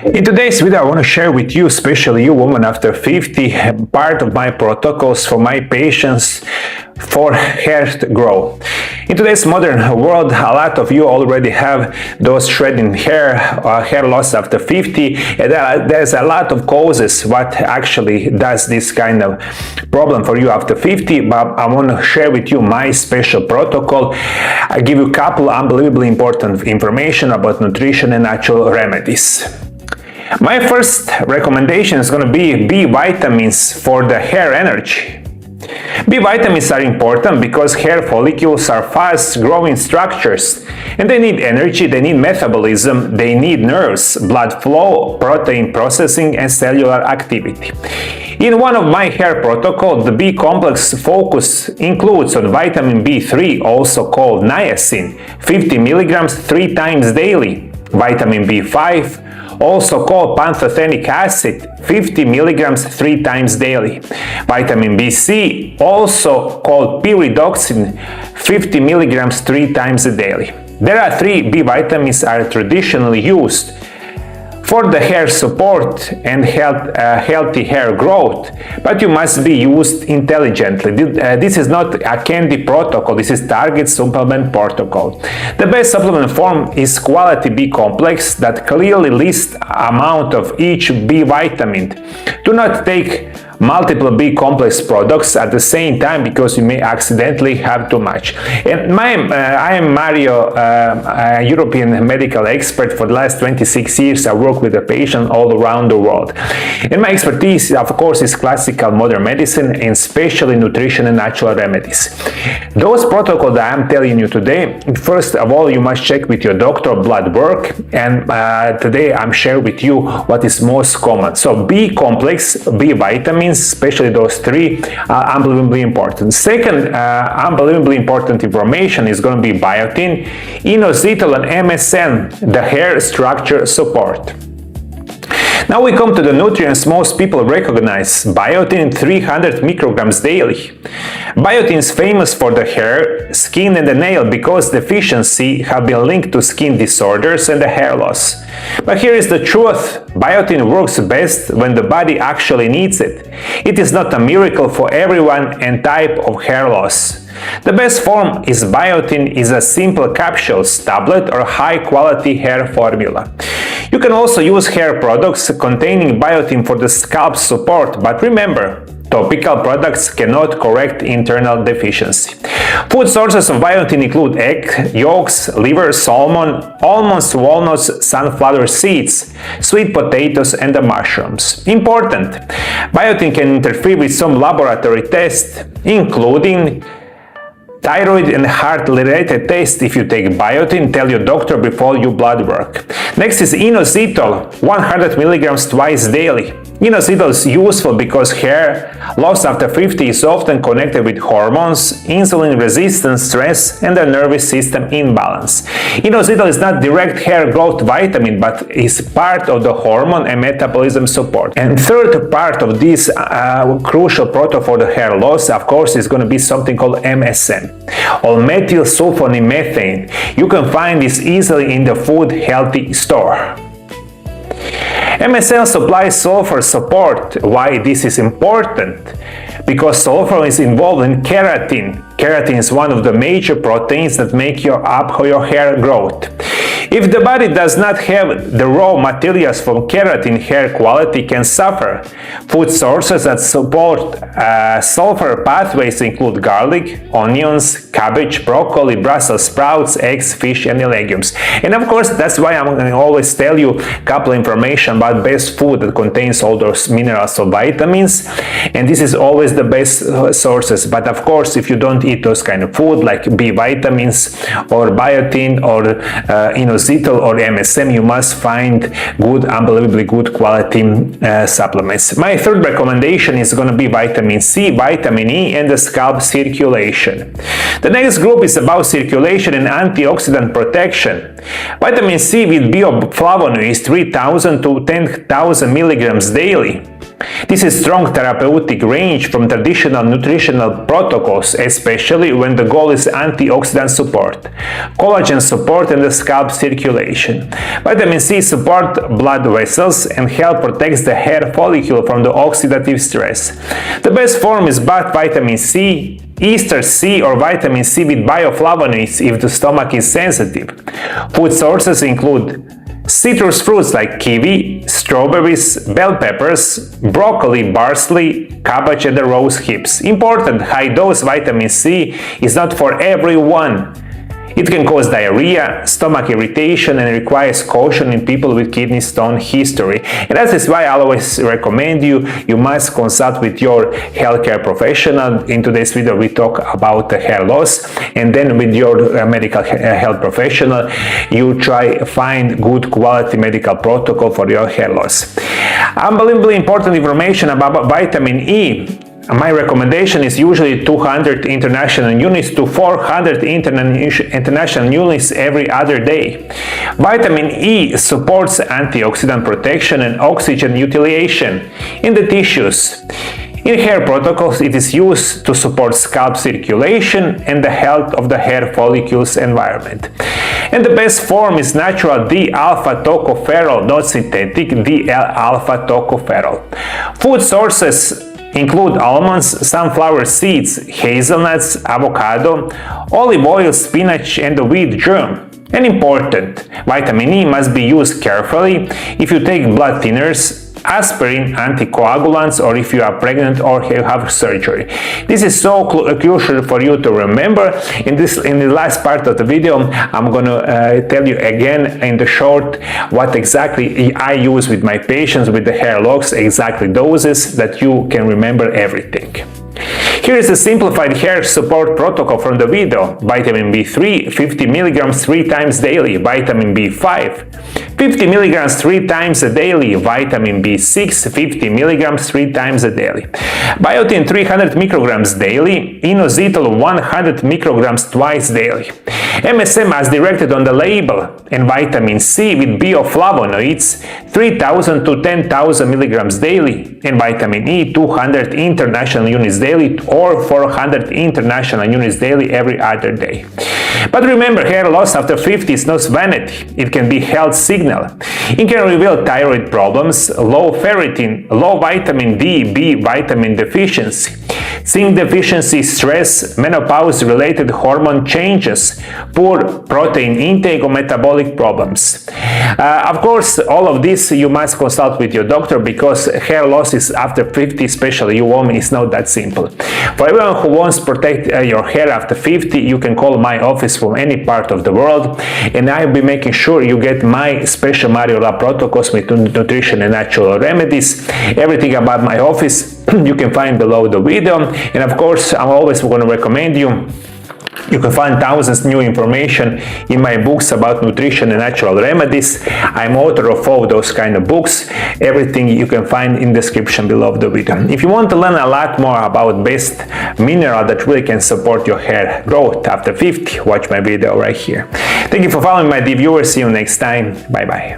In today's video, I want to share with you, especially you women after 50, part of my protocols for my patients for hair growth. In today's modern world, a lot of you already have those shedding hair, hair loss after 50, and there's a lot of causes what actually does this kind of problem for you after 50, but I want to share with you my special protocol. I give you a couple unbelievably important information about nutrition and natural remedies. My first recommendation is going to be B vitamins for the hair energy. B vitamins are important because hair follicles are fast growing structures and they need energy, they need metabolism, they need nerves, blood flow, protein processing and cellular activity. In one of my hair protocols, the B complex focus includes on vitamin B3, also called niacin, 50 milligrams 3 times daily, vitamin B5, also called pantothenic acid, 50 milligrams 3 times daily. Vitamin BC, also called pyridoxine, 50 milligrams 3 times daily. There are 3 B vitamins are traditionally used for the hair support and healthy hair growth, but you must be used intelligently. This is not a candy protocol, this is target supplement protocol. The best supplement form is quality B complex that clearly lists amount of each B vitamin. Do not take multiple B complex products at the same time because you may accidentally have too much. And I am Mario, a European medical expert. For the last 26 years I work with a patient all around the world. And my expertise, of course, is classical modern medicine and especially nutrition and natural remedies. Those protocols that I'm telling you today, first of all, you must check with your doctor blood work, and today I'm sharing with you what is most common. So B complex, B vitamins, especially those 3, are unbelievably important. Second, unbelievably important information is going to be biotin, inositol and MSM, the hair structure support. Now we come to the nutrients most people recognize. Biotin 300 micrograms daily. Biotin is famous for the hair, skin and the nail because deficiency have been linked to skin disorders and the hair loss. But here is the truth. Biotin works best when the body actually needs it. It is not a miracle for everyone and type of hair loss. The best form is biotin is a simple capsules, tablet or high-quality hair formula. You can also use hair products containing biotin for the scalp support, but remember, topical products cannot correct internal deficiency. Food sources of biotin include egg yolks, liver, salmon, almonds, walnuts, sunflower seeds, sweet potatoes, and the mushrooms. Important! Biotin can interfere with some laboratory tests, including thyroid and heart-related tests. If you take biotin, tell your doctor before your blood work. Next is inositol, 100 milligrams twice daily. Inositol is useful because hair loss after 50 is often connected with hormones, insulin resistance, stress, and the nervous system imbalance. Inositol is not direct hair growth vitamin, but is part of the hormone and metabolism support. And third part of this crucial protocol for the hair loss, of course, is going to be something called MSM, or methyl sulfonimethane. You can find this easily in the Food Healthy store. MSM supplies sulfur support. Why this is important? Because sulfur is involved in keratin. Keratin is one of the major proteins that make your hair growth. If the body does not have the raw materials from keratin, hair quality can suffer. Food sources that support sulfur pathways include garlic, onions, cabbage, broccoli, Brussels sprouts, eggs, fish, and legumes. And of course, that's why I'm going to always tell you a couple of information about best food that contains all those minerals or vitamins. And this is always the best sources. But of course, if you don't eat those kind of food like B vitamins or biotin or inositol or MSM, you must find good, unbelievably good quality supplements. My third recommendation is going to be vitamin C, vitamin E, and the scalp circulation. The next group is about circulation and antioxidant protection. Vitamin C with bioflavonoids 3,000 to 10,000 milligrams daily. This is strong therapeutic range from traditional nutritional protocols, especially when the goal is antioxidant support, collagen support, and the scalp circulation. Vitamin C supports blood vessels and help protect the hair follicle from the oxidative stress. The best form is bath vitamin C, ester C, or vitamin C with bioflavonoids if the stomach is sensitive. Food sources include citrus fruits like kiwi, strawberries, bell peppers, broccoli, parsley, cabbage, and the rose hips. Important, high-dose vitamin C is not for everyone. It can cause diarrhea, stomach irritation, and requires caution in people with kidney stone history. And that is why I always recommend you must consult with your healthcare professional. In today's video, we talk about the hair loss, and then with your medical health professional, you try find good quality medical protocol for your hair loss. Unbelievably important information about vitamin E. My recommendation is usually 200 international units to 400 international units every other day. Vitamin E supports antioxidant protection and oxygen utilization in the tissues. In hair protocols, it is used to support scalp circulation and the health of the hair follicles environment. And the best form is natural D-alpha tocopherol, not synthetic D-alpha tocopherol. Food sources include almonds, sunflower seeds, hazelnuts, avocado, olive oil, spinach, and the wheat germ. And important, vitamin E must be used carefully if you take blood thinners, aspirin, anticoagulants, or if you are pregnant or you have surgery. This is so crucial for you to remember. In the last part of the video, I'm going to tell you again in the short what exactly I use with my patients with the hair loss, exactly doses that you can remember everything. Here is the simplified hair support protocol from the video. Vitamin B3, 50 mg 3 times daily. Vitamin B5, 50 mg 3 times a daily. Vitamin B6, 50 mg 3 times a daily. Biotin, 300 micrograms daily. Inositol, 100 micrograms twice daily. MSM as directed on the label, and vitamin C with bioflavonoids, 3,000 to 10,000 milligrams daily, and vitamin E, 200 international units daily or 400 international units daily every other day. But remember, hair loss after 50 is not vanity. It can be health signal. It can reveal thyroid problems, low ferritin, low vitamin D, B vitamin deficiency, zinc deficiency, stress, menopause-related hormone changes, poor protein intake, or metabolic problems. Of course, all of this you must consult with your doctor, because hair loss is after 50, especially you women, is not that simple. For everyone who wants to protect your hair after 50, you can call my office from any part of the world, and I'll be making sure you get my special MarioLab protocols with nutrition and natural remedies. Everything about my office you can find below the video, and of course I'm always going to recommend you can find thousands new information in my books about nutrition and natural remedies. I'm author of all those kind of books. Everything you can find in description below the video. If you want to learn a lot more about best mineral that really can support your hair growth after 50, watch my video right here. Thank you for following, my dear viewers. See you next time. Bye bye.